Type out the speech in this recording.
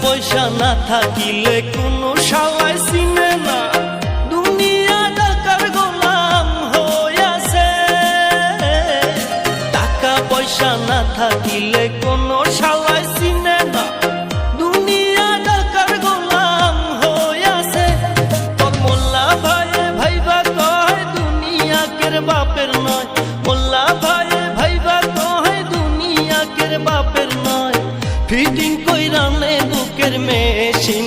পয়সা না থাকিলে কোনো শালাই চিনে না, দুনিয়া টাকার গোলাম হইয়াছে। টাকা পয়সা না থাকিলে কোনো শালাই চিনে না, দুনিয়া টাকার গোলাম হইয়াছে। তোর মোল্লা ভাইয়ে ভাইবা কয় দুনিয়া কের বাপের নয়, মোল্লা ভাইয়ে ভাইবা কয় দুনিয়া কের বাপের নয়। ফিটিং কইরা নে বুকের মেশিন